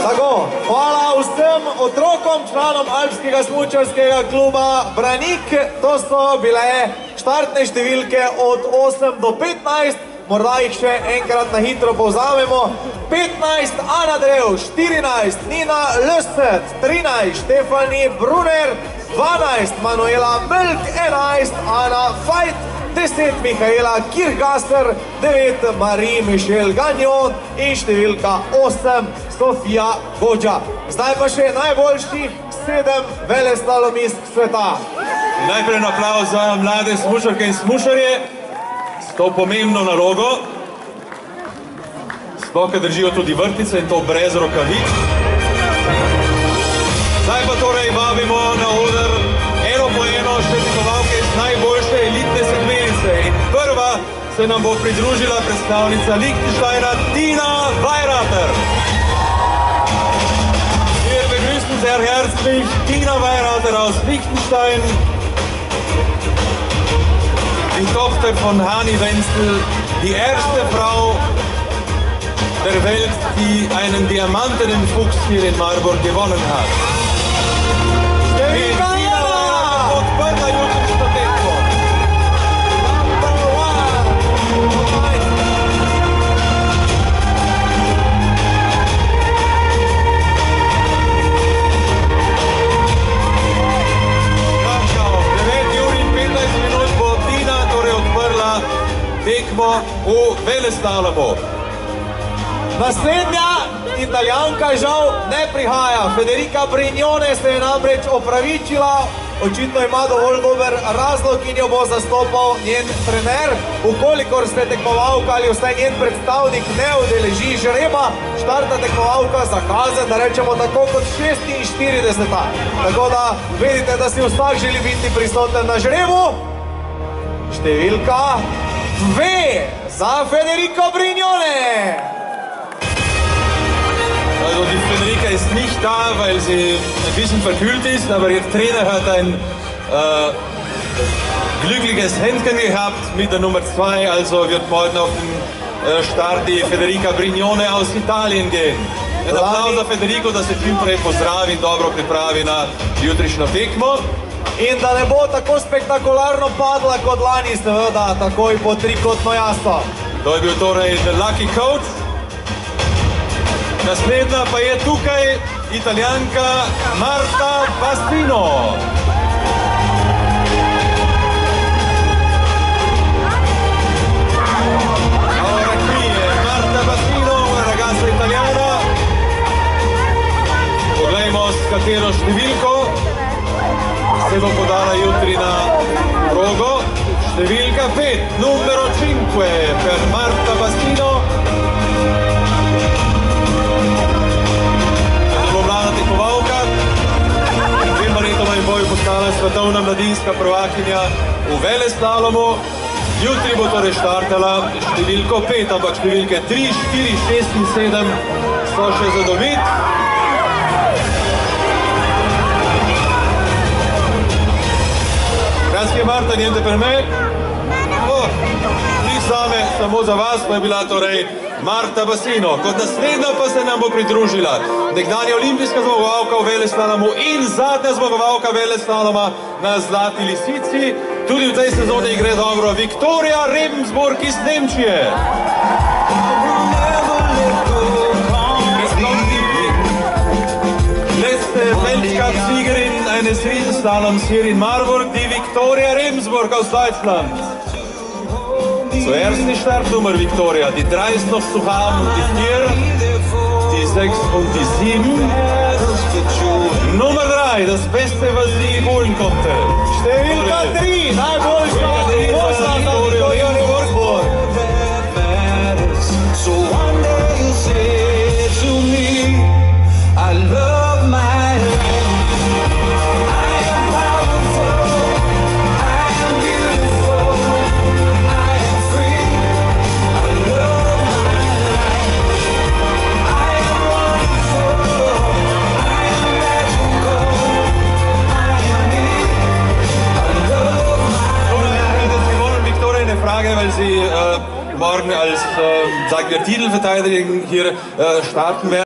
Tako, hvala vsem otrokom, članom Alpskega smučarskega kluba Branik. To so bile štartne številke od 8 do 15. Morda jih še enkrat na hitro povzamemo. 15 Ana Drev, 14 Nina Lösset, 13 Štefani Brunner, 12 Manuela Mölk, 11 Ana Fajt, 10 Mihaela Kirchgasser, 9 Marie-Michel Gagnon in številka 8 Sofija Godža. Zdaj pa še najboljših 7 veleslalomistk sveta. Najprej aplavz za mlade smučarke in smučarje s to pomembno nalogo. Sploh, ker držijo tudi vrtice in to brez rokavic. Zdaj pa torej vabimo na oder eno po eno še tekmovalke iz najboljše elitne sedmerice. In prva se nam bo pridružila predstavnica Liechtensteina Tina Weirater. Wir begrüßen sehr herzlich Tina Weirater aus Liechtenstein, die Tochter von Hani Wenzel, die erste Frau der Welt, die einen diamantenen Fuchs hier in Marburg gewonnen hat. Tekmo v veleslalomu. Naslednja Italijanka žal ne prihaja. Federica Brignone se je namreč opravičila. Očitno ima dovolj dober razlog in jo bo zastopal njen trener. Ukolikor se tekmovalka ali vsaj njen predstavnik ne udeleži žreba, štarta tekmovalka za kazen, da rečemo tako kot 46. Tako da vedite, da si vsak želi biti prisoten na žrebu. Številka 2 za Federico Brignone. Also die Federica ist nicht da, weil sie ein bisschen verkühlt ist, aber ihr Trainer hat ein glückliches Händchen gehabt mit der Nummer 2, also wird morgen auf den Start die Federica Brignone aus Italien gehen. En applaus za Federico, da se čim prej pozdravi in dobro pripravi na jutrišnjo tekmo. In da ne bo tako spektakularno padla kot lani, seveda, takoj po trikotno jasto. To je bil torej The Lucky Coach. Naslednja pa je tukaj Italijanka Marta Bassino. Ora qui je Marta Bassino, una ragazza italiana. Poglejmo, s katero številko se bo podala jutri na progo. Številka 5, numero 5 per Marta Bassino. Zelo mlada tekmovalka. 2 letoma in boju postala svetovna mladinska prvakinja v veleslalomu. Jutri bo torej štartala številko 5, ampak številke 3, 4, 6 in 7 so še za dobiti. Grazie Marta, niente per me. Tri same, samo za vas pa je bila torej Marta Bassino. Kot naslednja pa se nam bo pridružila nekdanja olimpijska zmagovalka v veleslalomu in zadnja zmagovalka veleslaloma na Zlati lisici. Tudi v tej sezoni gre dobro Viktorija Rebensburg iz Nemčije. Weltcup-Siegerin eines Riesenslaloms hier in Marburg, die Viktoria Rebensburg aus Deutschland. Zuerst die Startnummer Viktoria, die 3 ist noch zu haben, die 4, die 6 und die 7. Nummer 3, das Beste, was sie holen konnte. Številka 3, najboljša Viktoria Rebensburg. So one day you say to me, I love my life. I am powerful, I am beautiful, I am free. I love my life. I am wonderful, I am magical, I am me. I love my life. Viktoria, eine Frage, weil sie morgen als, sagen wir, Titelverteidigerin hier starten werden.